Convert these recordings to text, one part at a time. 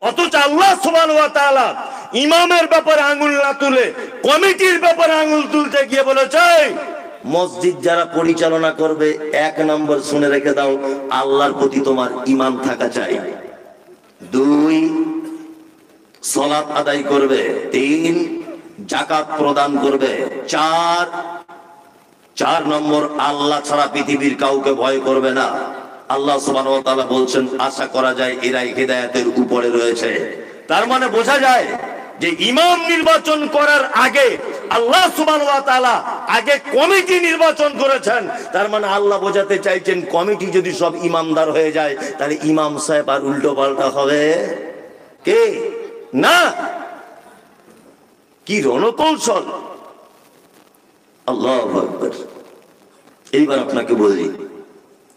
অথচ আল্লাহ সুবহানাহু ওয়া তাআলা ইমামের ব্যাপারে আঙ্গুল না তুলে কমিটির ব্যাপারে আঙ্গুল তুলতে গিয়ে বলেছে, মসজিদ যারা পরিচালনা করবে 1 নম্বর শুনে রেখে দাও, আল্লাহর প্রতি তোমার ঈমান থাকা চাই। 2 সালাত আদায় করবে। 3 যাকাত প্রদান করবে। 4 নম্বর আল্লাহ ছাড়া পৃথিবীর কাউকে ভয় করবে না। আল্লাহ সুবহানাহু ওয়া তাআলা বলছেন আশা করা যায় এরাই হিদায়াতের উপরে রয়েছে। তার মানে বোঝা যায় যে ইমাম নির্বাচন করার আগে আল্লাহ সুবহানাহু ওয়া তাআলা আগে কমিটি নির্বাচন করেছেন। তার মানে আল্লাহ বোঝাতে চাইছেন কমিটি যদি সব ইমানদার হয়ে যায় তাহলে ইমাম সাহেব আর উল্টো পাল্টা হবে কে না। কি রণকৌশল! আল্লাহু আকবার। এইবার আপনাকে বলি,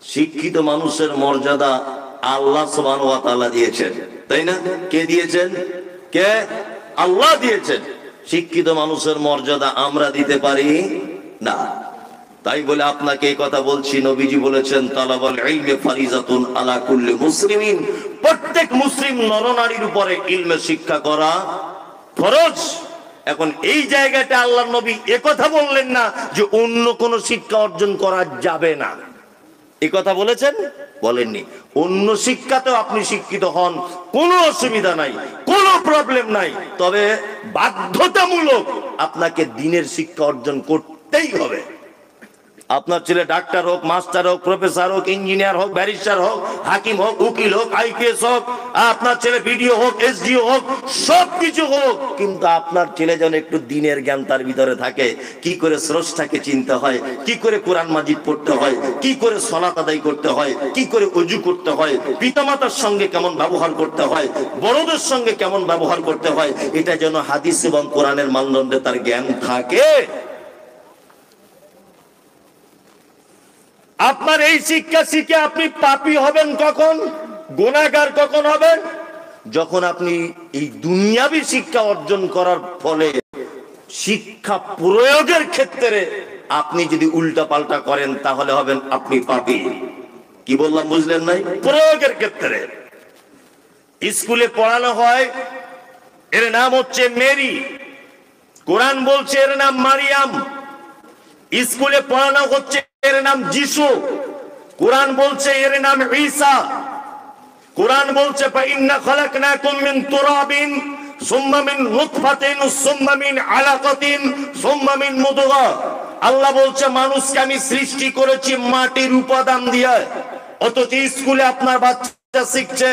শিক্ষিত মানুষের মর্যাদা আল্লাহ সুবহানাহু ওয়া তাআলা দিয়েছেন, তাই না? কে দিয়েছেন? কে? আল্লাহ দিয়েছেন। শিক্ষিত মানুষের মর্যাদা আমরা দিতে পারি না। তাই বলে আপনাকে এই কথা বলছি, নবীজি বলেছেন তালাবুল ইলমি ফারিজাতুন আলা কুল্লি মুসলিমিন, প্রত্যেক মুসলিম নরনারীর উপরে ইলমে শিক্ষা করা ফরজ। এখন এই জায়গাটা আল্লাহর নবী একথা বললেন না যে অন্য কোন শিক্ষা অর্জন করা যাবে না, এই কথা বলেছেন? বলেননি। অন্য শিক্ষাতেও আপনি শিক্ষিত হন, কোনো অসুবিধা নাই, কোনো প্রবলেম নাই, তবে বাধ্যতামূলক আপনাকে দ্বীনের শিক্ষা অর্জন করতেই হবে। আপনার ছেলে ডাক্তার হোক, মাস্টার হোক, প্রফেসর হোক, ইঞ্জিনিয়ার হোক, ব্যারিস্টার হোক, হাকিম হোক, উকিল হোক, আইপিএস হোক, আপনার ছেলে বিডিও হোক, এসডিও হোক, সবকিছু হোক, কিন্তু আপনার ছেলে যেন একটু দ্বীনের জ্ঞান তার ভিতরে থাকে। কি করে স্রষ্টাকে চিনতে হয়, কি করে কোরআন মাজিদ পড়তে হয়, কি করে সালাত আদায় করতে হয়, কি করে ওযু করতে হয়, পিতামাতার সঙ্গে কেমন ব্যবহার করতে হয়, বড়দের সঙ্গে কেমন ব্যবহার করতে হয়, এটা যেন হাদিস এবং কোরআনের মানদণ্ডে তার জ্ঞান থাকে। আপনার এই শিক্ষা শিখে আপনি পাপী হবেন কখন, গুনাহগার কখন হবেন? যখন আপনি এই দুনিয়াবী শিক্ষা অর্জন করার ফলে শিক্ষা প্রয়োগের ক্ষেত্রে আপনি যদি উল্টা পাল্টা করেন তাহলে হবেন আপনি পাপী। কি বললাম বুঝলেন নাই? প্রয়োগের ক্ষেত্রে স্কুলে পড়ানো হয়, এর নাম হচ্ছে মেরি, কোরআন বলছে এর নাম মারিয়াম। স্কুলে পড়ানো হচ্ছে এর নাম যিশু, কোরআন বলছে এর নাম ঈসা। কোরআন বলছে ফাইন্না খালাকনাকুম মিন তুরাবিন সুম্মা মিন নুতফাতিন সুম্মা মিন আলাকাতিন সুম্মা মিন মুদগা। আল্লাহ বলছে মানুষকে আমি সৃষ্টি করেছি মাটির উপাদান দিয়ে। অথচ স্কুলে আপনার বাচ্চা শিখছে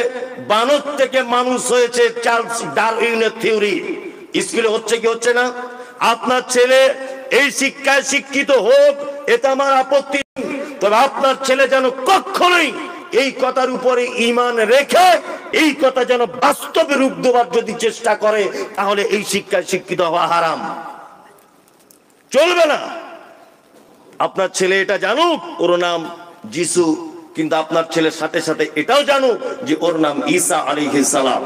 বানর থেকে মানুষ হয়েছে, চার্লস ডারউইনের থিওরি। স্কুলে হচ্ছে কি হচ্ছে না? আপনার ছেলে এই শিক্ষায় শিক্ষিত হোক, এটা আমার আপত্তি, তবে আপনার ছেলে যেন কখনোই এই কথার উপরে ঈমান রেখে এই কথা যেন বাস্তবে রূপ দেওয়ার যদি চেষ্টা করে তাহলে এই শিক্ষায় শিক্ষিত হওয়া হারাম, চলবে না। আপনার ছেলে এটা জানুক ওর নাম যিশু, কিন্তু আপনার ছেলের সাথে সাথে এটাও জানুক যে ওর নাম ঈসা আলাইহিস সালাম।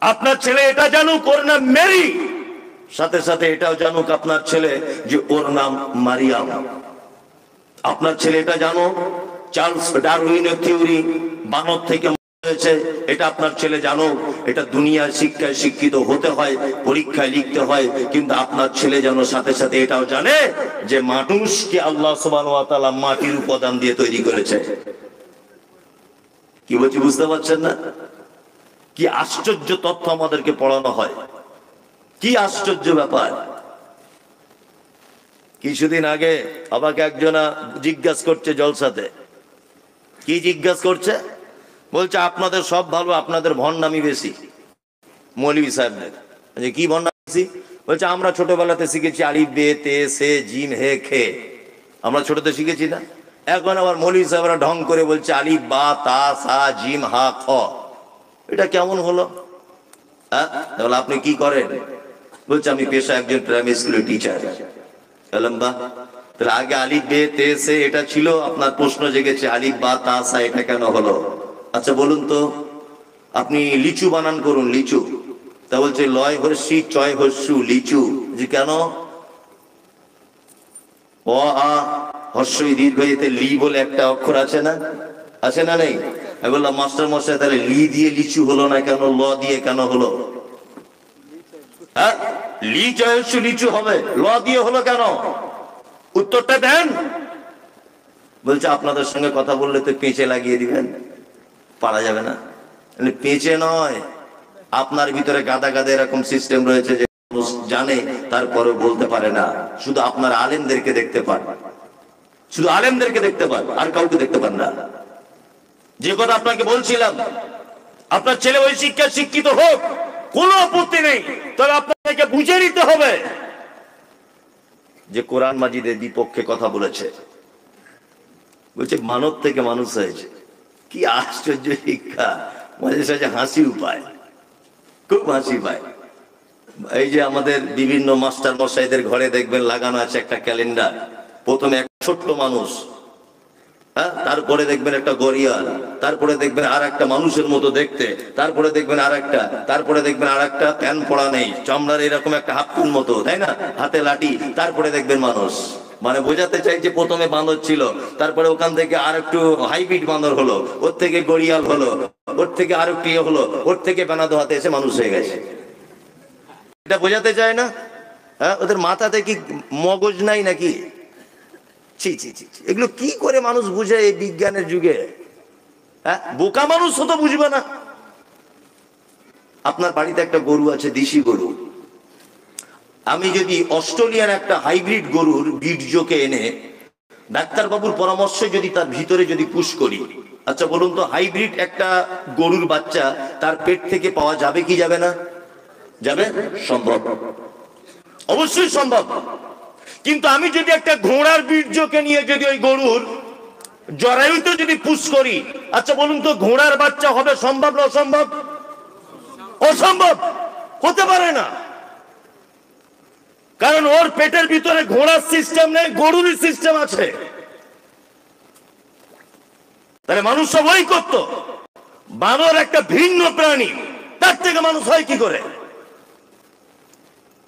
আপনার ছেলে এটা জানুক ওর নাম মেরি, সাথে সাথে এটাও জানুক আপনার ছেলে যে ওর নাম মারিয়াম। আপনার ছেলে এটা জানো চার্লস ডারউইনের থিওরি, বানর থেকে হয়েছে, এটা আপনার ছেলে জানো। এটা দুনিয়ার শিক্ষায় শিক্ষিত হতে হয়, পরীক্ষায় লিখতে হয়, কিন্তু আপনার ছেলে যেন সাথে সাথে এটাও জানে যে মানুষকে আল্লাহ সুবহানাহু ওয়া তাআলা মাটির উপাদান দিয়ে তৈরি করেছে। কি বলছি বুঝতে পারছেন না? কি আশ্চর্য তথ্য আমাদেরকে পড়ানো হয়, কি আশ্চর্য ব্যাপার। কিছুদিন আগে আমাকে একজনা জিজ্ঞাসা করছে জলসাতে, কি জিজ্ঞাসা করছে? বলছে আপনাদের সব ভালো, আপনাদের ভণ্ডামি বেশি মৌলভী সাহেবদের। কি ভণ্ডামি বেশি? বলছে আমরা ছোটবেলাতে শিখেছি আলিফ বে তে সে জিম হে খে, আমরা ছোটতে শিখেছি না? এখন আবার মৌলভী সাহেবরা ঢং করে বলছে আলিফ বা তা সা জিম হা খ। এটা কেমন হলো? হ্যাঁ, তাহলে আপনি কি করেন? বলছে আমি পেশা একজন প্রাইমারি স্কুলের টিচার। তাহলে আগে আলিফ বে তে সে এটা ছিল, আপনার প্রশ্ন জেগেছে আলিফ বা তা সা এটা কেন হলো? আচ্ছা বলুন তো, আপনি লিচু বানান করুন, লিচু। তা বলছে লয় হর্ষি চয় হর্ষু লিচু। যে কেন? অ আ হর্ষই দীর্ঘ এতে লি বলে একটা অক্ষর আছে না, আছে না নেই? আমি বললাম মাস্টার মশাই তাহলে লি দিয়ে লিচু হলো না কেন, ল দিয়ে কেন হলো? হ্যাঁ, লি চয়সু লিচু হবে, ল দিয়ে হলো কেন? উত্তরটা দেন। বলছে আপনাদের সঙ্গে কথা বললে তো পেঁচে লাগিয়ে দিবেন, পারা যাবে না। পেঁচে নয়, আপনার ভিতরে গাদা গাদা এরকম সিস্টেম রয়েছে যে মানুষ জানে তারপরে বলতে পারে না। শুধু আপনার আলেমদেরকে দেখতে পান, শুধু আলেমদেরকে দেখতে পান, আর কাউকে দেখতে পান না। যে কথা আপনাকে বলছিলাম, আপনার ছেলে ওই শিক্ষায় শিক্ষিত হোক, কোনো আপত্তি নেই, তবে আপনাকে বুঝে নিতে হবে যে কোরআন মাজিদের বিপক্ষে কথা বলেছে। বলছে মানব থেকে মানুষ হয়েছে, কি আশ্চর্য শিক্ষা! মাঝে সাঝে হাসি পায়, খুব হাসি পায়। এই যে আমাদের বিভিন্ন মাস্টার মশাইদের ঘরে দেখবেন লাগানো আছে একটা ক্যালেন্ডার। প্রথমে এক ছোট্ট মানুষ, হ্যাঁ, তারপরে দেখবেন একটা গড়িয়াল, তারপরে দেখবেন আর একটা মানুষের মতো দেখতে, তারপরে দেখবেন আর একটা, তারপরে দেখবেন আর একটা প্যান পড়া নেই, চামড়ার এরকম একটা হাফুন মতো, তাই না, হাতে লাঠি, তারপরে দেখবেন মানুষ। মানে বোঝাতে চাই যে প্রথমে বাঁদর ছিল, তারপরে ওখান থেকে আর একটু হাইব্রিড বাঁদর হলো, ওর থেকে গড়িয়াল হলো, ওর থেকে আর একটু ইয়ে হলো, ওর থেকে বেনাদো হাতে এসে মানুষ হয়ে গেছে। এটা বোঝাতে চায় না? হ্যাঁ, ওদের মাথাতে কি মগজ নাই নাকি? ছি ছি ছি, এগুলো কি করে মানুষ বুঝে এই বিজ্ঞানের যুগে? হ্যাঁ, বোকা মানুষ তো বুঝবে না। আপনার বাড়িতে একটা গরু আছে, দেশি গরু। আমি যদি অস্ট্রেলিয়ান একটা হাইব্রিড গরুর বীর্যকে এনে ডাক্তারবাবুর পরামর্শে যদি তার ভিতরে যদি পুশ করি, আচ্ছা বলুন তো, হাইব্রিড একটা গরুর বাচ্চা তার পেট থেকে পাওয়া যাবে কি যাবে না? যাবে, সম্ভব, অবশ্যই সম্ভব। কিন্তু আমি যদি একটা ঘোড়ার বীর্যকে নিয়ে যদি ওই গরুর জরায়ুতে যদি পুশ করি, আচ্ছা বলুন তো, ঘোড়ার বাচ্চা হবে সম্ভব না অসম্ভব? অসম্ভব, হতে পারে না। কারণ ওর পেটের ভিতরে ঘোড়ার সিস্টেম নেই, গরুর সিস্টেম আছে। তাহলে মানুষ সব ওই করত। বানর একটা ভিন্ন প্রাণী, তার থেকে মানুষ হয় কি করে?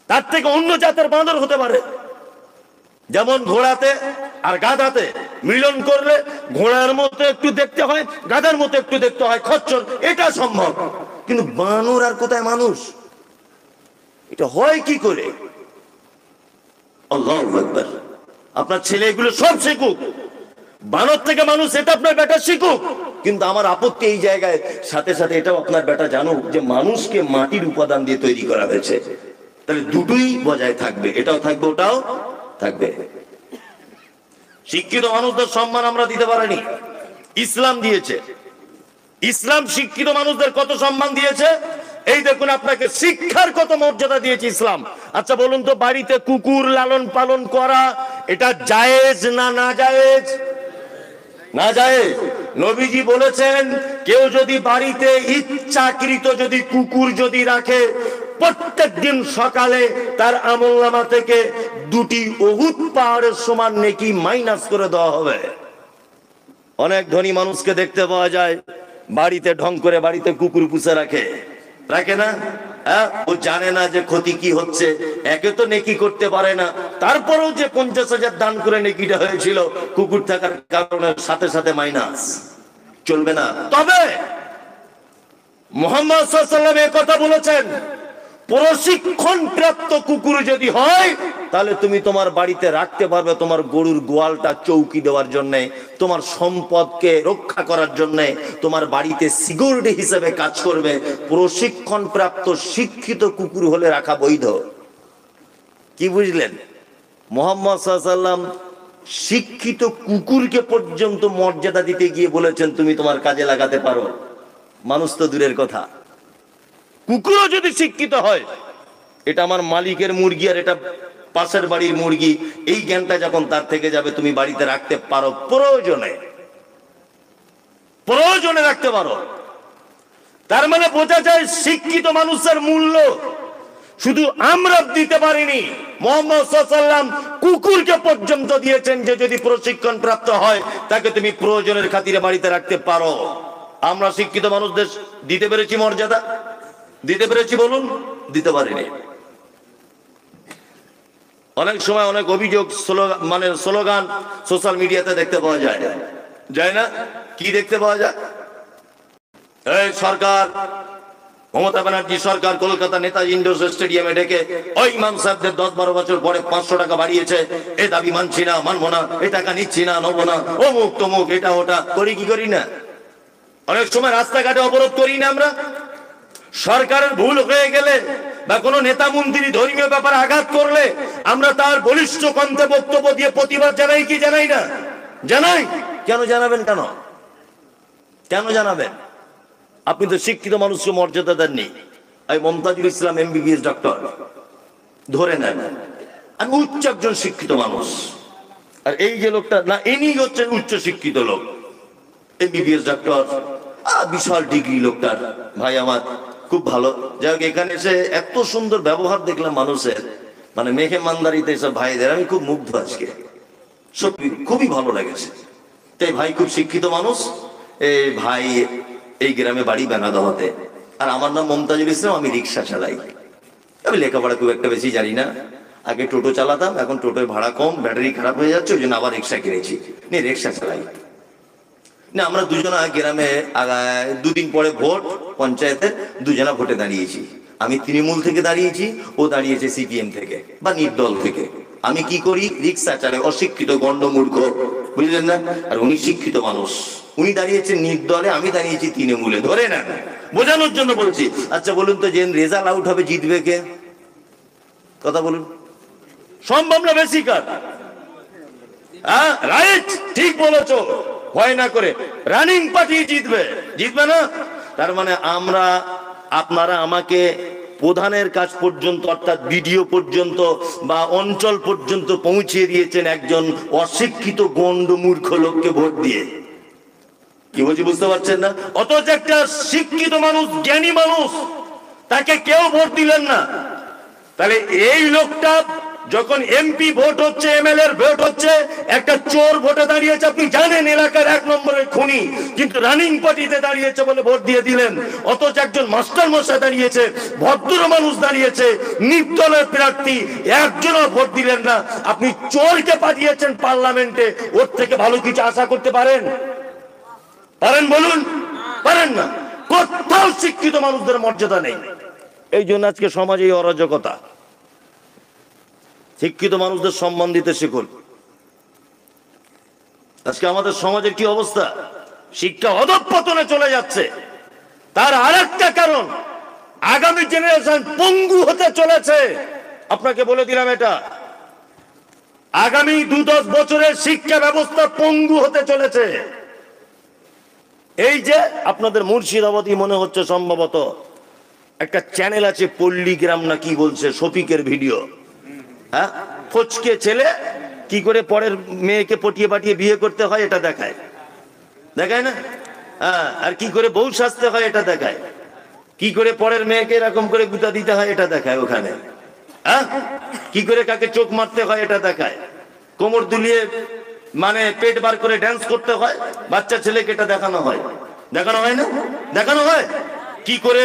তার থেকে অন্য জাতের বাঁদর হতে পারে। যেমন ঘোড়াতে আর গাধাতে মিলন করলে ঘোড়ার মতো একটু দেখতে হয়, গাধার মতো একটু দেখতে হয়, খচ্চর, এটা সম্ভব। কিন্তু বানর আর কোথায় মানুষ? এটা হয় কি করে? আল্লাহু আকবার। আপনার ছেলে এগুলো সব শিখুক, বানর থেকে মানুষ, এটা আপনার বেটা শিখুক। কিন্তু আমার আপত্তি এই জায়গায়, সাথে সাথে এটাও আপনার বেটা জানুক যে মানুষকে মাটির উপাদান দিয়ে তৈরি করা হয়েছে। তাহলে দুটোই বজায় থাকবে, এটাও থাকবে ওটাও থাকবে। শিক্ষিত মানুষদের সম্মান আমরা দিতে পারিনি, ইসলাম দিয়েছে। ইসলাম শিক্ষিত মানুষদের কত সম্মান দিয়েছে, এই দেখুন, আপনাকে শিক্ষার কত মর্যাদা দিয়েছে ইসলাম। আচ্ছা বলুন তো, বাড়িতে কুকুর লালন পালন করা এটা জায়েজ না না জায়েজ? না জায়েজ। নবীজি বলেছেন, কেউ যদি বাড়িতে ইচ্ছাকৃত যদি কুকুর যদি রাখে, প্রত্যেক দিন সকালে তার আমলনামা থেকে 2টি উহুদ পাহাড়ের সমান নেকি মাইনাস করে দেওয়া হবে। অনেক ধনী মানুষকে দেখতে পাওয়া যায় বাড়িতে ঢং করে বাড়িতে কুকুর পুষে রাখে, রাখে না? হ্যাঁ, ও জানে না যে ক্ষতি কি হচ্ছে, একে তো নেকি করতে পারে না, তারপরেও যে 50,000 দান করে নেকিটা হয়েছিল, কুকুর থাকার কারণে সাথে সাথে মাইনাস, চলবে না। তবে মুহাম্মদ সাল্লাল্লাহু আলাইহি ওয়াসাল্লাম এই কথা বলেছেন, প্রশিক্ষণ প্রাপ্ত কুকুর যদি হয় তাহলে তুমি তোমার বাড়িতে রাখতে পারবে, তোমার গরুর গোয়ালটা চৌকি দেওয়ার জন্য, তোমার সম্পদকে রক্ষা করার জন্য, তোমার বাড়িতে সিকিউরিটি হিসেবে কাজ করবে। প্রশিক্ষণ প্রাপ্ত শিক্ষিত কুকুর হলে রাখা বৈধ। কি বুঝলেন? মুহাম্মদ সাল্লাল্লাহু আলাইহি ওয়াসাল্লাম শিক্ষিত কুকুরকে পর্যন্ত মর্যাদা দিতে গিয়ে বলেছেন তুমি তোমার কাজে লাগাতে পারো। মানুষ তো দূরের কথা, কুকুরও যদি শিক্ষিত হয়, এটা আমার মালিকের মুরগি আর এটা পাশের বাড়ির মুরগি, এই জ্ঞানটা যখন তার থেকে যাবে, তুমি বাড়িতে রাখতে পারো, প্রয়োজনে প্রয়োজনে রাখতে পারো। তার মানে বোঝা যায় শিক্ষিত মানুষের মূল্য শুধু আমরা দিতে পারিনি, মুহাম্মদ সাল্লাল্লাহু আলাইহি ওয়াসাল্লাম কুকুরকে পর্যন্ত দিয়েছেন যে যদি প্রশিক্ষণ প্রাপ্ত হয় তাকে তুমি প্রয়োজনের খাতিরে বাড়িতে রাখতে পারো। আমরা শিক্ষিত মানুষদের দিতে পেরেছি মর্যাদা? দিতে পেরেছি বলুন? দিতে পারিনি। অনেক সময় অনেক অভিযোগ, মানে স্লোগান সোশ্যাল মিডিয়াতে দেখতে পাওয়া যায়, যায় না? কি দেখতে পাওয়া যায়? এই সরকার, মমতা ব্যানার্জি সরকার কলকাতা নেতাজি ইন্ডোর স্টেডিয়ামে ডেকে ওই ইমাম সাহেবদের 10-12 বছর পরে 500 টাকা বাড়িয়েছে, এ দাবি মানছি না, মানবো না, এই টাকা নিচ্ছি না, নেবো না, অমুক তমুক, এটা ওটা করি কি করি না? অনেক সময় রাস্তাঘাটে অবরোধ করি না আমরা? সরকারের ভুল হয়ে গেলে বা কোনো নেতা মন্ত্রী ধর্মীয় ব্যাপারে আঘাত করলে আমরা তার বলিষ্ঠ কণ্ঠে বক্তব্য দিয়ে প্রতিবাদ জানাই কি জানাই না? জানাই। কেন জানাবেন? কেন জানাবেন? আপনি তো শিক্ষিত মানুষকে মর্যাদা দেননি। আমি মমতাজুল ইসলাম MBBS ডক্টর ধরে নেন, আমি উচ্চ একজন শিক্ষিত মানুষ, আর এই যে লোকটা না, ইনি হচ্ছেন উচ্চ শিক্ষিত লোক, MBBS ডক্টর, বিশাল ডিগ্রি লোকটার। ভাই আমার খুব ভালো, যাই হোক এখানে এসে এত সুন্দর ব্যবহার দেখলাম মানুষের, মানে মেহমানদারিতে এসব ভাইদের, আমি খুব মুগ্ধ আজকে, সত্যি খুবই ভালো লেগেছে। তাই ভাই খুব শিক্ষিত মানুষ, এই ভাই এই গ্রামে বাড়ি বেনাদাওয়াতে, আর আমার নাম মমতাজুল ইসলাম, আমি রিক্সা চালাই। আমি লেখাপড়া খুব একটা বেশি জানি না, আগে টোটো চালাতাম, এখন টোটোর ভাড়া কম, ব্যাটারি খারাপ হয়ে যাচ্ছে, ওই জন্য আবার রিক্সা কিনেছি, নিয়ে রিক্সা চালাই। না, আমরা দুজনা গ্রামে 2 দিন পরে ভোট, পঞ্চায়েতের দুজনা ভোটে দাঁড়িয়েছি। আমি তৃণমূল থেকে দাঁড়িয়েছি, ও দাঁড়িয়েছে CPM থেকে বা নির্দল থেকে। আমি কি করি? রিক্সা চালাই, অশিক্ষিত গন্ডমূর্খ, বুঝলেন না? আর উনি শিক্ষিত মানুষ, উনি দাঁড়িয়েছেন নির্দলে, আমি দাঁড়িয়েছি তৃণমূলে, ধরে না, বোঝানোর জন্য বলছি। আচ্ছা বলুন তো, যে রেজাল্ট আউট হবে জিতবে কে? কথা বলুন, সম্ভব না বেশি কার? হ্যাঁ, রাইট, ঠিক বলেছো, ভয় না করে রানিং পার্টি জিতবে না? তার মানে আমরা, আপনারা আমাকে প্রধানের কাছ পর্যন্ত, অর্থাৎ বিডিও পর্যন্ত বা অঞ্চল পর্যন্ত পৌঁছিয়ে দিয়েছেন একজন অশিক্ষিত গন্ডমূর্খ লোককে ভোট দিয়ে। কি বলছি বুঝতে পারছেন না? অথচ একটা শিক্ষিত মানুষ, জ্ঞানী মানুষ, তাকে কেউ ভোট দিলেন না। তাহলে এই লোকটা যখন MP ভোট হচ্ছে, MLA ভোট হচ্ছে, একটা চোর ভোটে দাঁড়িয়েছে, আপনি জানেন এলাকার 1 নম্বরের খুনি, কিন্তু রানিং পার্টিতে দাঁড়িয়েছে বলে ভোট দিয়ে দিলেন। অথচ একজন মাস্টার মশাই দাঁড়িয়েছে, ভদ্র মানুষ দাঁড়িয়েছে, নির্দলের প্রার্থী, একজনও ভোট দিলেন না। আপনি চোরকে পাঠিয়েছেন পার্লামেন্টে, ওর থেকে ভালো কিছু আশা করতে পারেন? বলুন, পারেন না। কোথাও শিক্ষিত মানুষদের মর্যাদা নেই। এই জন্য আজকে সমাজে এই অরাজকতা। শিক্ষিত মানুষদের সম্মান দিতে শিখুন। আজকে আমাদের সমাজের কি অবস্থা? শিক্ষা অধঃপতনে চলে যাচ্ছে। তার আরেকটা কারণ, আগামী জেনারেশন পঙ্গু হতে চলেছে। আপনাকে বলে দিলাম, এটা আগামী 2-10 বছরের শিক্ষা ব্যবস্থা পঙ্গু হতে চলেছে। এই যে আপনাদের মুর্শিদাবাদী মনে হচ্ছে সম্ভবত একটা চ্যানেল আছে, পল্লীগ্রাম না কি বলছে, শফিকের ভিডিও, হ্যাঁ, ফচকে ছেলে কি করে পরের মেয়েকে পটিয়ে পাঠিয়ে বিয়ে করতে হয় এটা দেখায় না? হ্যাঁ, আর কি করে বউ সাজতে হয় এটা দেখায়, কি করে পরের মেয়েকে এরকম করে গুতা দিতে হয় এটা দেখায় ওখানে, হ্যাঁ, কি করে কাকে চোখ মারতে হয় এটা দেখায়, কোমর দুলিয়ে মানে পেট বার করে ড্যান্স করতে হয় বাচ্চা ছেলেকে, এটা দেখানো হয় না? দেখানো হয় কি করে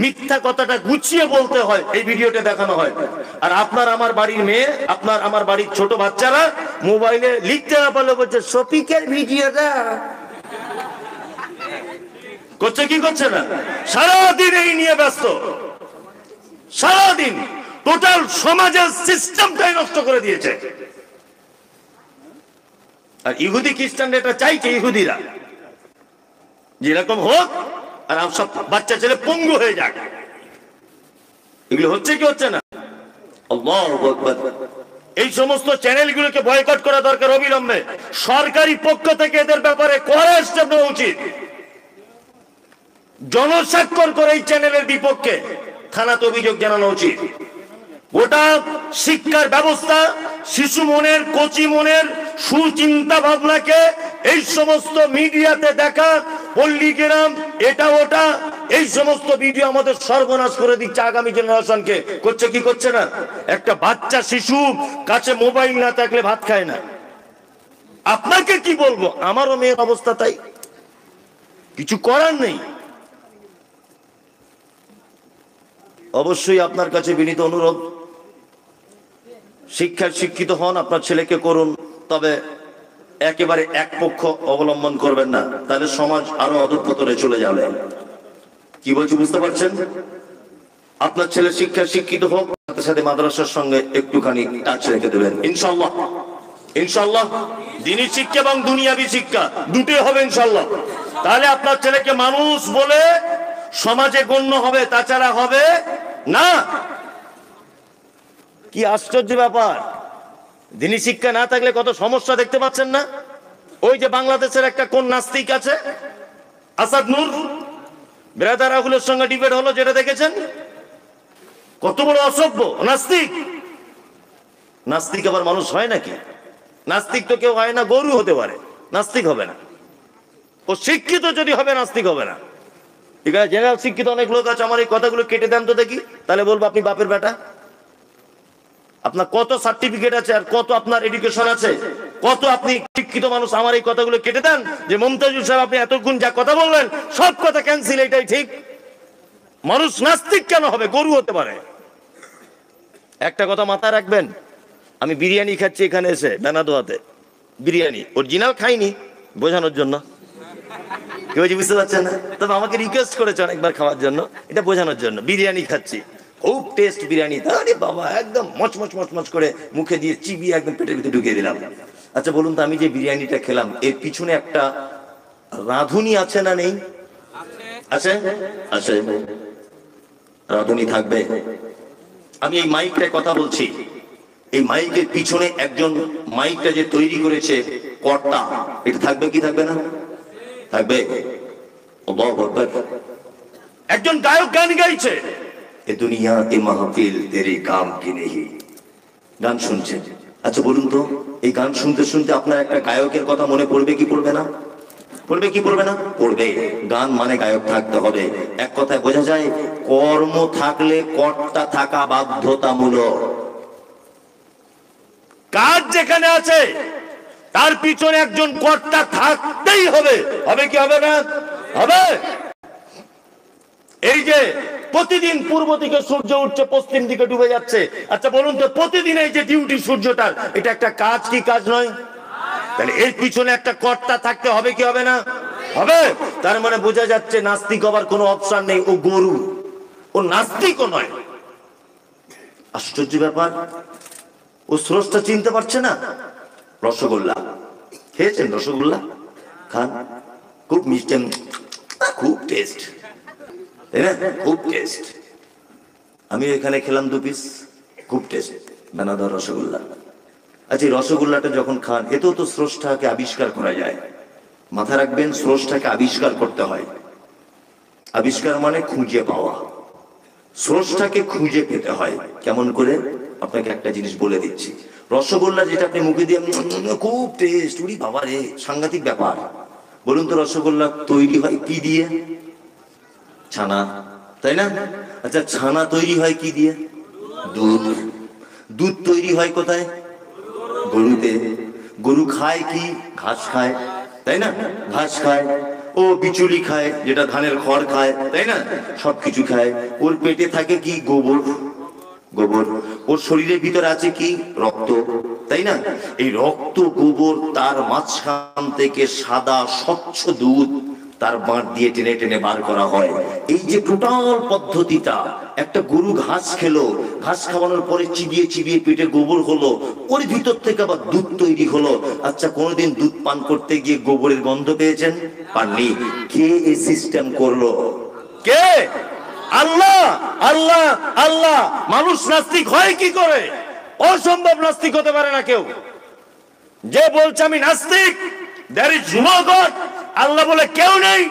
মিথ্যা কথাটা গুছিয়ে বলতে হয়, এই ভিডিওটা দেখানো হয়। আর আপনার আমার বাড়ির মেয়ে, আপনার আমার বাড়ির ছোট বাচ্চারা মোবাইলে লিখতে না পারলে বলছে শফিকের ভিডিওটা করছে, কি করছে না? সারাদিন এই নিয়ে ব্যস্ত, সারাদিন টোটাল সমাজের সিস্টেমটাই নষ্ট করে দিয়েছে। আর ইহুদি খ্রিস্টান এটা চাইছে, ইহুদিরা যেরকম হোক, আর সব বাচ্চা ছেলে পঙ্গু হয়ে যাক। এগুলো হচ্ছে কি হচ্ছে না? আল্লাহু আকবার। এই সমস্ত চ্যানেলগুলোকে বয়কট করা দরকার অবিলম্বে। সরকারি পক্ষ থেকে এদের ব্যাপারে কড়া স্টেপ নেওয়া উচিত। জনস্বাক্ষর করে এই চ্যানেলের বিপক্ষে থানাতে অভিযোগ জানানো উচিত। গোটা শিক্ষার ব্যবস্থা, শিশু মনের, কচি মনের সুচিন্তা ভাবনাকে এই সমস্ত মিডিয়াতে দেখা, পল্লীগ্রাম, এটা ওটা, এই সমস্ত ভিডিও আমাদের সর্বনাশ করে দিচ্ছে আগামী জেনারেশনকে। করছে কি করছে না? একটা বাচ্চা শিশু কাছে মোবাইল না থাকলে ভাত খায় না। আপনাকে কি বলবো, আমারও মেয়ের অবস্থা তাই, কিছু করার নেই। অবশ্যই আপনার কাছে বিনীত অনুরোধ, শিক্ষিত হন, আপনার ছেলেকে করুন, তবে একেবারে এক পক্ষ অবলম্বন করবেন না, তাহলে সমাজ আরো অধঃপতনে চলে যাবে। কি বলছি বুঝতে পারছেন? আপনার ছেলে শিক্ষিত হোক, সাথে সাথে মাদ্রাসার সঙ্গে একটুখানি টাচ রেখে দেবেন ইনশাআল্লাহ। ইনশাআল্লাহ দ্বীনি শিক্ষা এবং দুনিয়াবি শিক্ষা দুটোই হবে ইনশাআল্লাহ। তাহলে আপনার ছেলেকে মানুষ বলে সমাজে গণ্য হবে, তাছাড়া হবে না। কি আশ্চর্য ব্যাপার! দ্বীনি শিক্ষা না থাকলে কত সমস্যা দেখতে পাচ্ছেন না? ওই যে বাংলাদেশের একটা কোন নাস্তিক আছে, আসাদ নূর, ব্রাদার রাহুলের সঙ্গে ডিবেট হলো, যেটা দেখেছেন, কত বড় অসভ্য নাস্তিক। নাস্তিক আবার মানুষ হয় নাকি? নাস্তিক তো কেউ হয় না, গরু হতে পারে, নাস্তিক হবে না। ও শিক্ষিত যদি হবে, নাস্তিক হবে না। ঠিক আছে, জেনারেল শিক্ষিত অনেক লোক আছে, আমার এই কথাগুলো কেটে দেন তো দেখি, তাহলে বলবো আপনি বাপের বেটা। আপনার কত সার্টিফিকেট আছে আর কত আপনার এডুকেশন আছে, কত আপনি শিক্ষিত মানুষ, আমার এই কথাগুলো কেটে দেন যে মমতাজুল সাহেব আপনি এতক্ষণ যা কথা বললেন সব কথা ক্যান্সেল, এটাই ঠিক। মানুষ নাস্তিক কেন হবে? গরু হতে পারে। একটা কথা মাথায় রাখবেন, আমি বিরিয়ানি খাচ্ছি এখানে এসে বেনাদোয়াতে, বিরিয়ানি অরিজিনাল খাইনি, বোঝানোর জন্য। কেউ বুঝতে পারছেন না, তবে আমাকে রিকোয়েস্ট করেছে অনেকবার খাওয়ার জন্য, এটা বোঝানোর জন্য। বিরিয়ানি খাচ্ছি, খুব টেস্ট বিরিয়ানি, আরে বাবা, একদম মচমচ মচমচ করে মুখে দিয়ে চিবিয়ে একদম পেটের ভিতরে ঢুকিয়ে দিলাম। আচ্ছা বলুন তো, আমি যে বিরিয়ানিটা খেলাম এর পিছনে একটা রাঁধুনি আছে না নেই? আছে, আছে, রাঁধুনি থাকবে। আমি এই মাইকটায় কথা বলছি, এই মাইকের পিছনে একজন মাইকটা যে তৈরি করেছে কর্তা, এটা থাকবে কি থাকবে না? থাকবে। একজন গায়ক গান গাইছে, এ দুনিয়া এ মাহফিল তেরে কাম কি নেহি, গান শুনছেন। আচ্ছা বলুন তো, এই গান শুনতে শুনতে আপনার একটা গায়কের কথা মনে পড়বে কি পড়বে না? পড়বে কি পড়বে না? পড়বে। গান মানে গায়ক থাকতে হবে। এক কথায় বোঝা যায়, কর্ম থাকলে কর্তা থাকা বাধ্যতামূলক। কাজ যেখানে আছে তার পিছনে একজন কর্তা থাকতেই হবে। হবে কি হবে না? হবে। এই যে প্রতিদিন পূর্ব দিকে সূর্য উঠছে, পশ্চিম দিকে ডুবে যাচ্ছে, আচ্ছা বলুন তো, প্রতিদিন এই যে ডিউটি সূর্যটার, এটা একটা কাজ কি কাজ নয়? তাহলে এর পিছনে একটা কর্তা থাকতে হবে কি হবে না? হবে। তার মানে বোঝা যাচ্ছে নাস্তিক হবার কোনো অপশন নেই, ও গরু, ও নাস্তিকও নয়। আশ্চর্য ব্যাপার, ও স্রষ্টা চিনতে পারছে না। রসগোল্লা খেয়েছেন? রসগোল্লা খান, খুব মিষ্টি, খুব টেস্ট, তাই না? খুব টেস্ট। আমি এখানে খেলাম 2 পিস, খুব টেস্ট দানাদার রসগোল্লা। আচ্ছা এই রসগোল্লাটা যখন খান, এতেও তো স্রষ্টাকে আবিষ্কার করা যায়। মাথা রাখবেন, স্রষ্টাকে আবিষ্কার করতে হয়। আবিষ্কার মানে খুঁজে পাওয়া, স্রষ্টাকে খুঁজে পেতে হয়। কেমন করে? আপনাকে একটা জিনিস বলে দিচ্ছি। রসগোল্লা যেটা আপনি মুখে দিয়ে খুব টেস্ট, উড়ি বাবা রে, সাংঘাতিক ব্যাপার। বলুন তো, রসগোল্লা তৈরি হয় কি দিয়ে? ছানা, তাই না? আচ্ছা ছানা তৈরি হয় কি দিয়ে? দুধ। দুধ তৈরি হয় কোথায়? গরুতে। গরু খায় কি? ঘাস খায়, তাই না? ঘাস খায়। ও বিচুলি খায়, যেটা ধানের খড় খায়, তাই না? সবকিছু খায়। ওর পেটে থাকে কি? গোবর। গোবর। ওর শরীরের ভিতরে আছে কি? রক্ত, তাই না? এই রক্ত গোবর, তার মাঝখান থেকে সাদা স্বচ্ছ দুধ তার বাঁট দিয়ে টেনে টেনে বার করা হয়। এই যে টোটাল পদ্ধতিটা, একটা গরু ঘাস খেলো, ঘাস খাওয়ানোর পরে চিবিয়ে চিবিয়ে পেটে গোবর হলো, ওর ভিতর থেকে আবার দুধ তৈরি হলো। আচ্ছা কোনোদিন দুধ পান করতে গিয়ে গোবরের গন্ধ পেয়েছেন? পাননি। কে এই সিস্টেম করলো? কে? আল্লাহ। আল্লাহ, আল্লাহ। মানুষ নাস্তিক হয় কি করে? অসম্ভব, নাস্তিক হতে পারে না কেউ। যে বলছে আমি নাস্তিক, there is no God, আল্লাহ বলে কেউ নেই,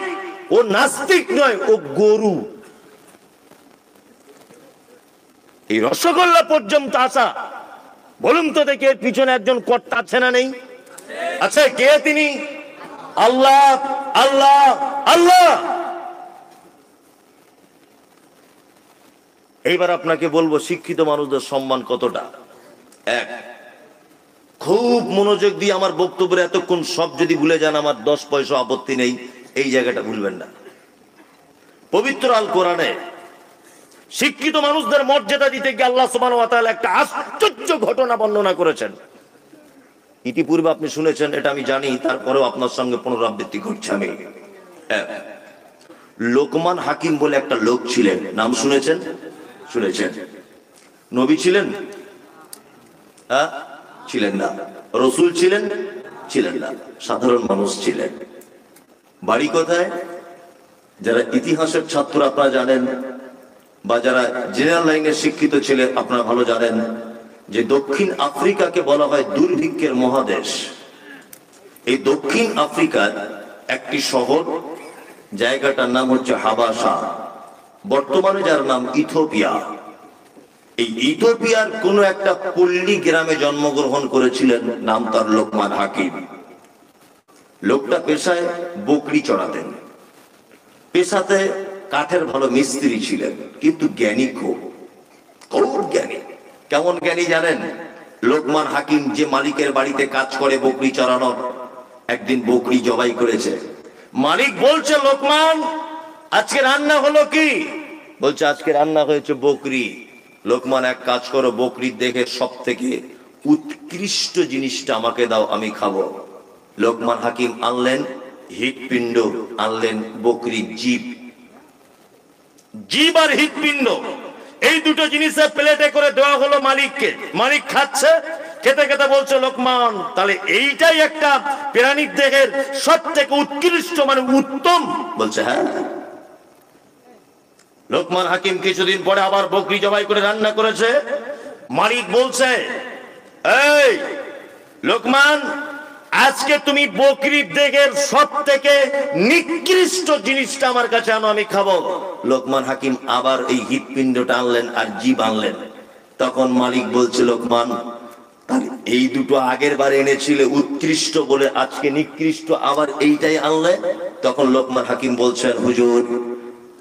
ও নাস্তিক নয়, ও গরু। এই রসগোল্লা পর্যন্ত আসা, বলুন তো দেখি এর পিছনে একজন কর্তা আছে না নেই? আছে। কে তিনি? আল্লাহ, আল্লাহ, আল্লাহ। এইবার আপনাকে বলবো শিক্ষিত মানুষদের সম্মান কতটা। এক, খুব মনোযোগ দিয়ে আমার বক্তব্যের এতক্ষণ সব যদি ভুলে যান, আমার 10 পয়সা আপত্তি নেই, এই জায়গাটা ভুলবেন না। পবিত্র আল কোরআনে শিক্ষিত মানুষদের মর্যাদা দিতে গিয়ে আল্লাহ সুবহানাহু ওয়া তাআলা একটা আশ্চর্য ঘটনা বর্ণনা করেছেন। ইতিপূর্বে আপনি শুনেছেন, এটা আমি জানি, তারপরেও আপনার সঙ্গে পুনরাবৃত্তি করছি আমি। লোকমান হাকিম বলে একটা লোক ছিলেন, নাম শুনেছেন? শুনেছেন? নবী ছিলেন? হ্যাঁ, ছিলেন না। রসুল ছিলেন? ছিলেন না। সাধারণ মানুষ ছিলেন। বাড়ি কোথায়? যারা ইতিহাসের ছাত্র আপনারা জানেন, বা যারা জেনারেল লাইনের শিক্ষিত ছিলেন আপনারা ভালো জানেন যে দক্ষিণ আফ্রিকাকে বলা হয় দুর্ভিক্ষের মহাদেশ। এই দক্ষিণ আফ্রিকার একটি শহর, জায়গাটার নাম হচ্ছে হাবাসা, বর্তমানে যার নাম ইথিওপিয়া। এই ইথিওপিয়ার কোন একটা পল্লী গ্রামে জন্মগ্রহণ করেছিলেন, নাম তার লোকমান হাকিম। লোকটা পেশায় বকরি চড়াতেন, পেশাতে কাঠের ভালো মিস্ত্রি ছিলেন, কিন্তু জ্ঞানী খুব জ্ঞানী। কেমন জ্ঞানী জানেন? লোকমান হাকিম যে মালিকের বাড়িতে কাজ করে বকরি চড়ানোর, একদিন বকরি জবাই করেছে। মালিক বলছে, লোকমান আজকে রান্না হলো কি? বলছে, আজকে রান্না হয়েছে বকরি। লোকমান, এক কাজ করো, বকরির দেখে সব থেকে উৎকৃষ্ট জিনিসটা আমাকে দাও, আমি খাবো। লোকমান হাকিম আনলেন হৃৎপিণ্ড, আনলেন বকরির জীব। জীব আর হৃৎপিণ্ড, এই দুটো জিনিসের প্লেটে করে দেওয়া হলো মালিককে। মালিক খাচ্ছে, খেতে খেতে বলছে, লোকমান তাহলে এইটাই একটা প্রাণীর দেহের সব থেকে উৎকৃষ্ট, মানে উত্তম? বলছে হ্যাঁ। লোকমান হাকিম কিছুদিন পরে আবার বকরি জবাই করে রান্না করেছে। মালিক বলছে, এই লোকমান, আজকে তুমি বকরির দেহের সব থেকে নিকৃষ্ট জিনিসটা আমার কাছে আনো, আমি খাবো। লোকমান হাকিম আবার এই হৃৎপিণ্ডটা আনলেন আর জীব আনলেন। তখন মালিক বলছে, লোকমান এই দুটো আগের বার এনেছিলে উৎকৃষ্ট বলে, আজকে নিকৃষ্ট, আবার এইটাই আনলে। তখন লোকমান হাকিম বলছেন, হুজুর,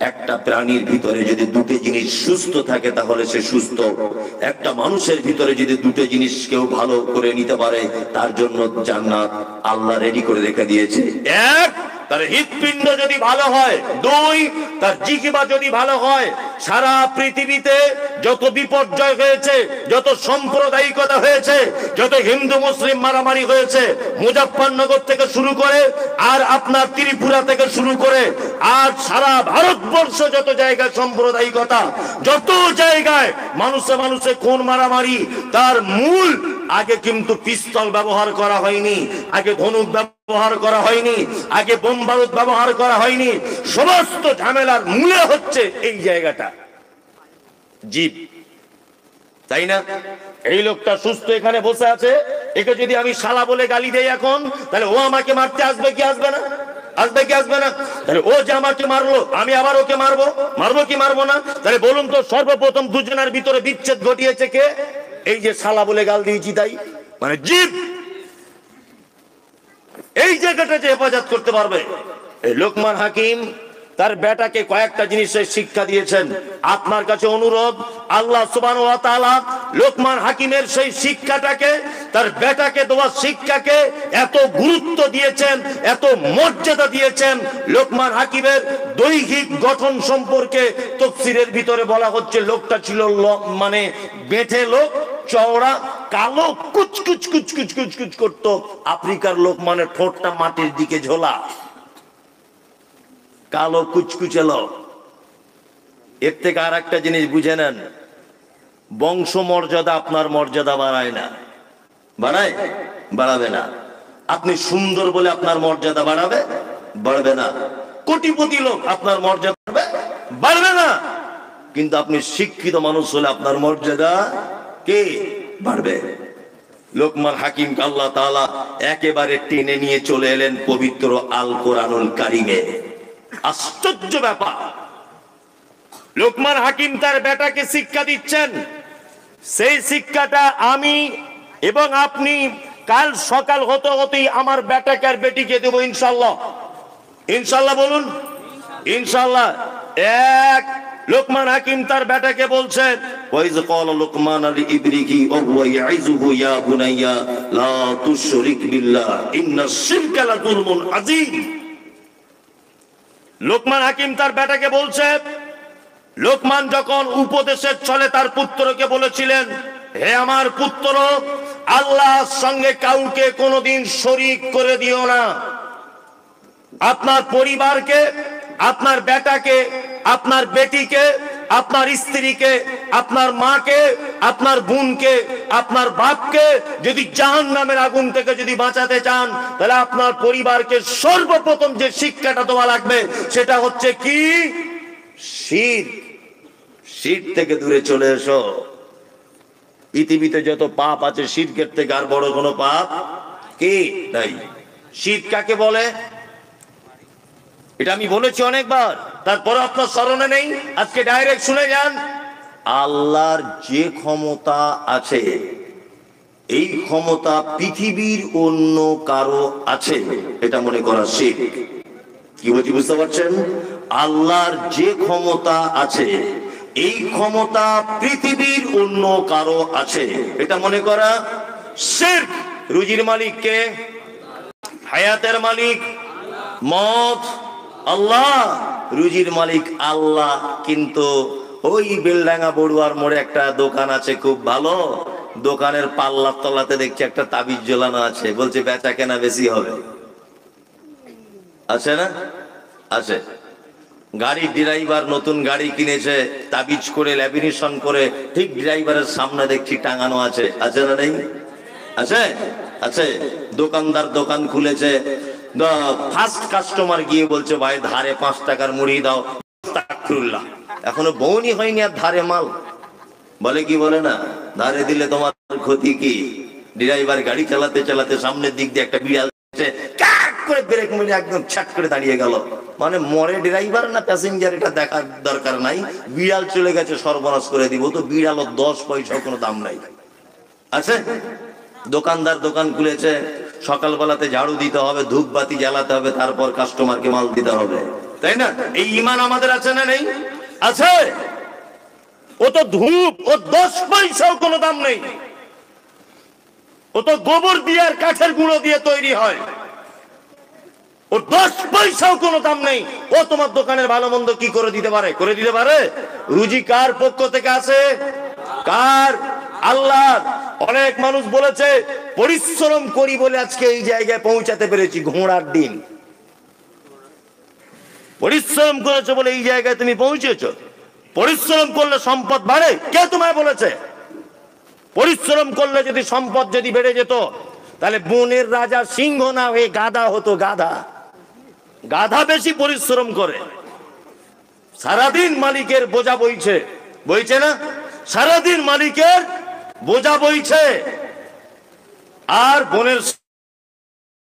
একটা প্রাণীর ভিতরে যদি দুটো জিনিস সুস্থ থাকে তাহলে সে সুস্থ। একটা মানুষের ভিতরে যদি দুটো জিনিস কেউ ভালো করে নিতে পারে, তার জন্য জান্নাত আল্লাহ রেডি করে রেখে দিয়েছে। এক, তার হৃৎপিণ্ড যদি ভালো হয়। দুই, তার জিহ্বা যদি ভালো হয়। সারা পৃথিবীতে যত বিপর্যয় হয়েছে, যত সাম্প্রদায়িকতা হয়েছে, যত হিন্দু মুসলিম মারামারি হয়েছে, মুজাফফরনগর থেকে শুরু করে আর আপনার ত্রিপুরা থেকে শুরু করে আর সারা ভারতবর্ষ যত জায়গায় সাম্প্রদায়িকতা, যত জায়গায় মানুষে মানুষে খুন মারামারি, তার মূল আগে কিন্তু পিস্তল ব্যবহার করা হয়নি, আগে ধনুক ব্যবহার করা হয়নি, আগে বোম বারুদ ব্যবহার করা হয়নি। সমস্ত ঝামেলার মূলে হচ্ছে এই জায়গাটা, জীব। তাই না? এই লোকটা সুস্থ এখানে বসে আছে, একে যদি আমি শালা বলে গালি দেই এখন, তাহলে ও আমাকে মারতে আসবে কি আসবে না? আসবে কি আসবে না? তাহলে ও যে আমাকে মারলো, আমি আবার ওকে মারবো, মারবো কি মারবো না? তাহলে বলুন তো, সর্বপ্রথম দুজনের ভিতরে বিচ্ছেদ ঘটিয়েছে কে? এই যে শালা বলে গাল দিয়েছি, তাই মানে জীব। এই জায়গাটা যে হেফাজত করতে পারবে। এই লোকমান হাকিম তার বেটাকে কয়েকটা জিনিসের শিক্ষা দিয়েছেন। আপনার কাছে অনুরোধ, আল্লাহ সুবহানাহু ওয়া তাআলা লোকমান হাকিমের সেই শিক্ষাটাকে, তার বেটাকে দেওয়া শিক্ষাকে এত গুরুত্ব দিয়েছেন, এত মর্যাদা দিয়েছেন। লোকমান হাকিমের দৈহিক গঠন সম্পর্কে তাফসীরের ভিতরে বলা হচ্ছে, লোকটা ছিল মানে বেঁটে লোক, চওড়া, কালো, কুচকুচ কুচকুচ কুচকুচ করতো। আফ্রিকার লোক মানে ঠোঁটটা মাটির দিকে ঝোলা, কালো কুচকুচে লোক। এর থেকে আর একটা জিনিস বুঝে নেন, বংশ মর্যাদা আপনার মর্যাদা বাড়ায় না। বাড়ায়? বাড়াবে না। আপনি সুন্দর বলে আপনার মর্যাদা বাড়াবে? বাড়বে না। কোটিপতি লোক আপনার মর্যাদা বাড়বে? বাড়বে না। কিন্তু আপনি শিক্ষিত মানুষ হলে আপনার মর্যাদা কে বাড়বে? লোকমান হাকিমকে আল্লাহ তাআলা একেবারে টেনে নিয়ে চলে এলেন পবিত্র আল কোরআনুল কারিমে। আশ্চর্য ব্যাপার, লোকমান হাকিম তার বেটাকে শিক্ষা দিচ্ছেন। সেই শিক্ষাটা আমি এবং আপনি কাল সকাল হতে হতেই আমার বেটাকে আর বেটিকে দেবো ইনশাআল্লাহ। ইনশাআল্লাহ বলুন, ইনশাআল্লাহ। এক, লোকমান হাকিম তার বেটাকে বলছেন, ওয়াইজ ক্বালা লোকমান লিইবনিহি ওয়া হুয়া ইয়াইযুহু ইয়া বুনাইয়া লা তুশরিক বিল্লাহ ইন্নাশ শিরকা লাযুলমুন আযীম। লোকমান হাকিম তার বেটাকে বলছে, লোকমান যখন উপদেশের ছলে তার পুত্রকে বলেছিলেন, হে আমার পুত্র, আল্লাহর সঙ্গে কাউকে কোনোদিন শরীক করে দিও না। আপনার পরিবারকে আপনার বেটাকে, আপনার বেটিকে, আপনার স্ত্রীকে, আপনার মাকে, আপনার বোনকে, আপনার বাপকে যদি জাহান্নামের আগুন থেকে যদি বাঁচাতে চান, তাহলে আপনার পরিবারকে সর্বপ্রথম যে শিক্ষাটা দেওয়া লাগবে সেটা হচ্ছে কি? শিরক। শিরক থেকে দূরে চলে এসো। পৃথিবীতে যত পাপ আছে শিরকের থেকে আর বড় কোনো পাপ কি নাই। শিরক কাকে বলে এটা আমি বলেছি অনেকবার, তারপরে আপনার স্মরণে নেই। আজকে ডাইরেক্ট শুনে যান। আল্লাহর যে ক্ষমতা আছে, এই ক্ষমতা পৃথিবীর অন্য কারো আছে এটা মনে করা শিরক। কি বলছি বুঝতে পারছেন? আল্লাহর যে ক্ষমতা আছে, এই ক্ষমতা পৃথিবীর অন্য কারো আছে এটা মনে করা শিরক। রুজির মালিক কে? হায়াতের মালিক মত আল্লাহ। রুজির মালিক আল্লাহ, কিন্তু ওই বেলডাঙ্গা বড়ুয়ার মোড়ে একটা দোকান আছে খুব ভালো, দোকানের পাল্লার তলাতে দেখছি একটা তাবিজ ঝোলানো আছে, বলছে বেচা কেনা বেশি হবে। আছে না? আছে। গাড়ির ড্রাইভার নতুন গাড়ি কিনেছে, তাবিজ করে ল্যামিনেশন করে ঠিক ড্রাইভারের সামনে দেখছি টাঙানো আছে। আছে না নেই? আছে আছে। দোকানদার দোকান খুলেছে, ফার্স্ট কাস্টমার গিয়ে বলছে ভাই ধারে 5 টাকার মুড়ি দাও। আস্তাগফিরুল্লাহ, এখনো বউনি হয়নি আর ধারে মাল। বলে কি বলে না, ধারে দিলে তোমার ক্ষতি কি? ড্রাইভার গাড়ি চালাতে চালাতে সামনের দিক দিয়ে একটা বিড়াল করে ব্রেক মেরে একদম ছাট করে দাঁড়িয়ে গেল। মানে মরে ড্রাইভার না প্যাসেঞ্জার এটা দেখার দরকার নাই, বিড়াল চলে গেছে সর্বনাশ করে দিব। তো বিড়ালের 10 পয়সার কোনো দাম নাই। আছে। দোকানদার দোকান খুলেছে, সকালবেলাতে ঝাড়ু দিতে হবে, ধূপবাতি জ্বালাতে হবে, তারপর কাস্টমারকে মাল দিতে হবে, তাই না? এই ঈমান আমাদের আছে না নেই? আছে। ও তো ধূপ, ও 10 পয়সাও কোনো দাম নেই। ও তো গোবর দিয়ে আর কাঠের গুঁড়ো দিয়ে তৈরি হয়, ওর 10 পয়সাও কোনো দাম নেই। ও তোমার দোকানের ভালো মন্দ কি করে দিতে পারে? করে দিতে পারে। রুজি কার পক্ষ থেকে আসে? কার? আল্লাহ। অনেক মানুষ বলেছে পরিশ্রম করি বলে আজকে এই জায়গায় পৌঁছাতে পেরেছি। ঘোড়ার ডিম। পরিশ্রম করেছো বলে এই জায়গায় তুমি পৌঁছেছো। পরিশ্রম করলে সম্পদ বাড়ে? কে তোমায় বলেছে? পরিশ্রম করলে যদি সম্পদ যদি বেড়ে যেত, তাহলে বনের রাজা সিংহ না হয়ে গাধা হতো। গাধা, গাধা বেশি পরিশ্রম করে, সারাদিন মালিকের বোঝা বইছে। বইছে না? সারাদিন মালিকের বোঝা বইছে। আর বনের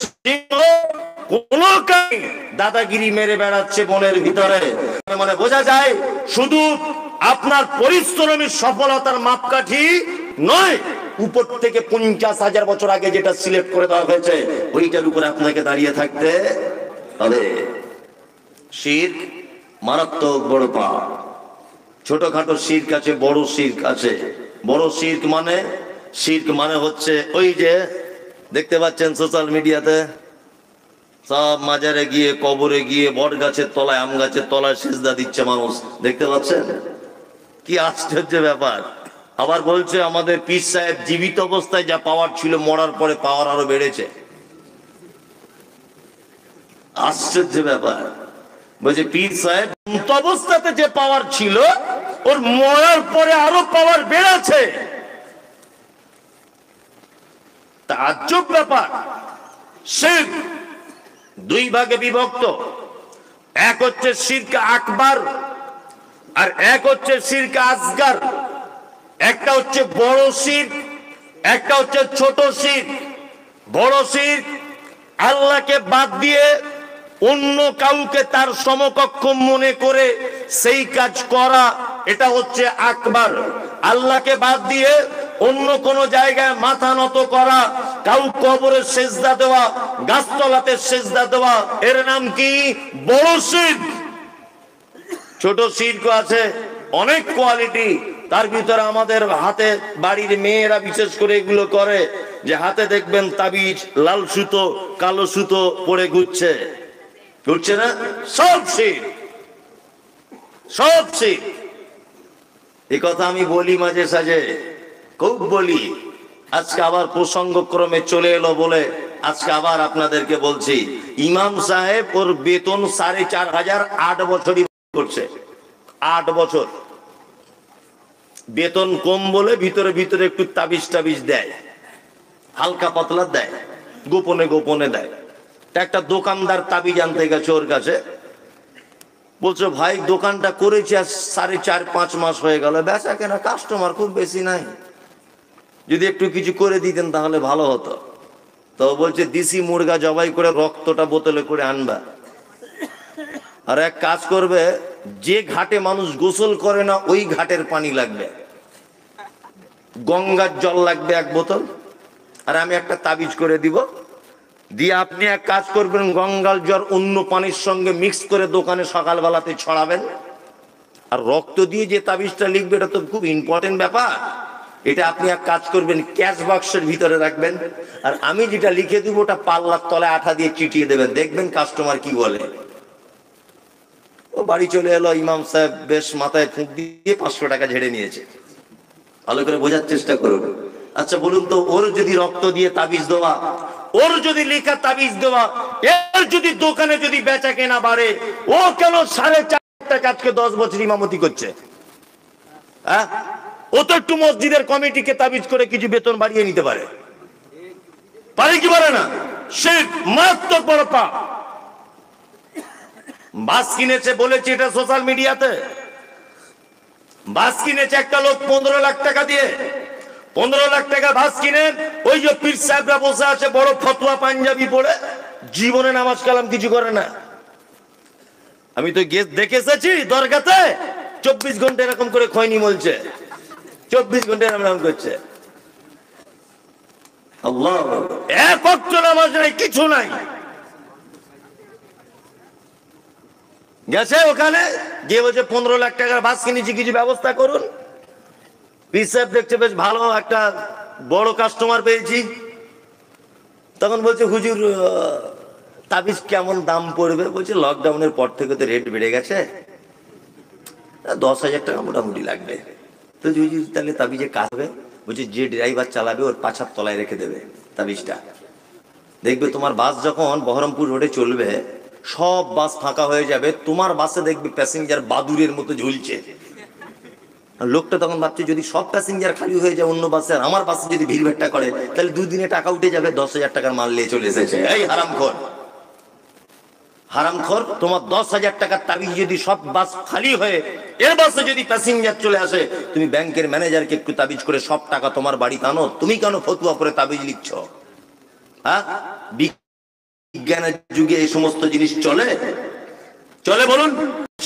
সিংহ কোন দাদাগিরি মেরে বেড়াচ্ছে বনের ভিতরে। মানে বোঝা যায় শুধু আপনার পরিশ্রমের সফলতার মাপকাঠি নয়, উপর থেকে 50,000 বছর আগে যেটা সিলেক্ট করে দেওয়া হয়েছে ওইটার উপরে আপনাকে দাঁড়িয়ে থাকতে হবে। শিরক মারাত্মক বড় পাপ। ছোটখাটো শিরক আছে, বড় শিরক আছে। বড় শিরক মানে হচ্ছে ওই যে দেখতে পাচ্ছেন সোশ্যাল মিডিয়াতে সব মাজারে গিয়ে, কবরে গিয়ে, বট গাছের তলায়, আম গাছের তলায় সিজদা দিচ্ছে মানুষ। দেখতে পাচ্ছেন? কি আশ্চর্য ব্যাপার। আবার বলছে আমাদের পীর সাহেব জীবিত অবস্থায় যা পাওয়ার ছিল মরার পরে পাওয়ার আরো বেড়েছে। আশ্চর্য ব্যাপার। বলছে পীর সাহেব অবস্থাতে যে পাওয়ার ছিল ওর মরার পরে আরো পাওয়ার বেড়েছে। তাজ্জব ব্যাপার। শিরক 2 ভাগে বিভক্ত। এক হচ্ছে শিরক আকবার আর এক হচ্ছে শিরক আসগার। একটা হচ্ছে বড় শিরক, একটা হচ্ছে ছোট শিরক। বড় শিরক আল্লাহকে বাদ দিয়ে অন্য কাউকে তার সমকক্ষ মনে করে সেই কাজ করা, এটা হচ্ছে আকবার। আল্লাহকে বাদ দিয়ে অন্য কোন জায়গায় মাথা নত করা, কাউ কবরে সেজদা দেওয়া, গাছতলাতে সেজদা দেওয়া, এর নাম কি? বড় শিরক। ছোট শিরক আছে অনেক কোয়ালিটি। তার ভিতরে আমাদের হাতে বাড়ির মেয়েরা বিশেষ করে এগুলো করে, যে হাতে দেখবেন তাবিজ, লাল সুতো, কালো সুতো পরে ঘুরছে না? সব শিরক, সব শিরক। এই কথা আমি বলি মাঝে সাঝে, খুব বলি। আজকে আবার প্রসঙ্গক্রমে চলে এলো বলে আজকে আবার আপনাদেরকে বলছি, ইমাম সাহেব ওর বেতন 4,500, 8 বছরই করছে, 8 বছর বেতন কম বলে ভিতরে ভিতরে একটু তাবিজ টাবিজ দেয়, হালকা পাতলা দেয়, গোপনে গোপনে দেয়। একটা দোকানদার তাবিজ আনতে গেছে ওর কাছে, বলছে ভাই দোকানটা করেছি আজ 4.5-5 মাস হয়ে গেল, বেচা কেনা কাস্টমার খুব বেশি নাই, যদি একটু কিছু করে দিতেন তাহলে ভালো হতো। তো বলছে দেশি মুরগা জবাই করে রক্তটা বোতলে করে আনবা, আর এক কাজ করবে, যে ঘাটে মানুষ গোসল করে না ওই ঘাটের পানি লাগবে, গঙ্গার জল লাগবে 1 বোতল, আর আমি একটা তাবিজ করে দিব, দিয়ে আপনি এক কাজ করবেন, গঙ্গার জল অন্য পানির সঙ্গে মিক্স করে দোকানে সকালবেলাতে ছড়াবেন। আর রক্ত দিয়ে যে তাবিজটা লিখবে এটা তো খুব ইম্পর্টেন্ট ব্যাপার, এটা আপনি এক কাজ করবেন, ক্যাশ বাক্সের ভিতরে রাখবেন, আর আমি যেটা লিখে দিব ওটা পাল্লার তলায় আঠা দিয়ে চিটিয়ে দেবেন, দেখবেন কাস্টমার কি বলে। ও বাড়ি চলে এলো, ইমাম সাহেব বেশ মাথায় ফুঁক দিয়ে 500 টাকা ঝেড়ে নিয়েছে। ভালো করে বোঝার চেষ্টা করুন। আচ্ছা বলুন তো, ওর যদি রক্ত দিয়ে তাবিজ দেওয়া, ওর যদি লেখা তাবিজ দেওয়া, এর যদি দোকানে যদি বেচা কেনা বাড়ে, ও কেন 4.5 টাকা আজকে 10 বছর ইমামতি করছে? হ্যাঁ, ও তো একটু মসজিদের কমিটিকে তাবিজ করে কিছু বেতন বাড়িয়ে নিতে পারে, পারে কি পারে না? সে মারাত্মক বড় পাপ। বাস কিনেছে, বলেছে এটা সোশ্যাল মিডিয়াতে, বাস কিনেছে একটা লোক 15 লাখ টাকা দিয়ে, 15 লাখ টাকা বাস কিনে ওই যে পীর সাহেবরা বসে আছে বড় ফতোয়া পাঞ্জাবি পরে, জীবনে নামাজ কালাম কিছু করে না। আমি তো দেখে এসেছি দরগাতে 24 ঘন্টা এরকম করে খৈনি বলছে, 24 ঘন্টা এরকম করছে। আল্লাহ, এক ওয়াক্ত নামাজ নাই, কিছু নাই। গেছে ওখানে গিয়ে বলছে 15 লাখ টাকার বাস কিনেছি, কিছু ব্যবস্থা করুন। পীর সাহেব দেখছে বেশ ভালো একটা বড় কাস্টমার পেয়েছি, তখন বলছে হুজুর তাবিজ কেমন দাম পড়বে? বলছে লকডাউনের পর থেকে তো রেট বেড়ে গেছে, 10,000 টাকা মোটামুটি লাগবে। তো হুজুর তাহলে তাবিজে কাজ হবে? বলছে যে ড্রাইভার চালাবে ওর পাছার তলায় রেখে দেবে তাবিজটা, দেখবে তোমার বাস যখন বহরমপুর রোডে চলবে সব বাস ফাঁকা হয়ে যাবে, তোমার বাসে দেখবে প্যাসেঞ্জার বাদুরের মতো ঝুলছে। লোকটা তখন ভাবছে যদি সব প্যাসেঞ্জার খালি হয়ে যায় অন্য বাসে, আর আমার বাসে যদি ভিড়ভাট্টা করে, তাহলে 2 দিনে টাকা উঠে যাবে, 10,000 টাকার মাল নিয়ে চলে এসেছে। এই হারামখোর, হারামখোর, তোমার 10,000 টাকার তাবিজ যদি সব বাস খালি হয়ে এর বাসে যদি প্যাসেঞ্জার চলে আসে, তুমি ব্যাংকের ম্যানেজারকে একটু তাবিজ করে সব টাকা তোমার বাড়িতে আনো, তুমি কেন ফতুয়া করে তাবিজ লিখছো? হ্যাঁ, বিজ্ঞানের যুগে এই সমস্ত জিনিস চলে? চলে বলুন?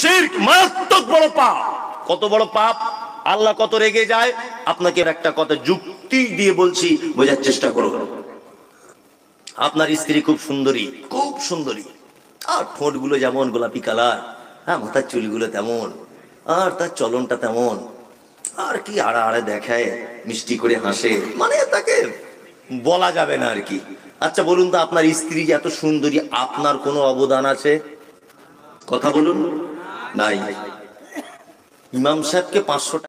শিরক মারাত্মক বড় পাপ। কত বড় পাপ, আল্লাহ কত রেগে যায়। আপনাকে একটা কথা যুক্তি দিয়ে বলছি, বোঝার চেষ্টা করুন। আপনার স্ত্রী খুব সুন্দরী, খুব সুন্দরী, আর ঠোঁট গুলো যেমন গোলাপি কালার, হ্যাঁ মাথার চুলগুলো তেমন, আর তার চলনটা তেমন, আর কি আড়া আড়ে দেখায়, মিষ্টি করে হাসে, মানে তাকে বলা যাবে না আর কি। আচ্ছা বলুন তো, আপনার স্ত্রী যে এত সুন্দরী, আপনার কোনো অবদান আছে? কথা বলুন, নাই। ইমাম সাহেবকে 500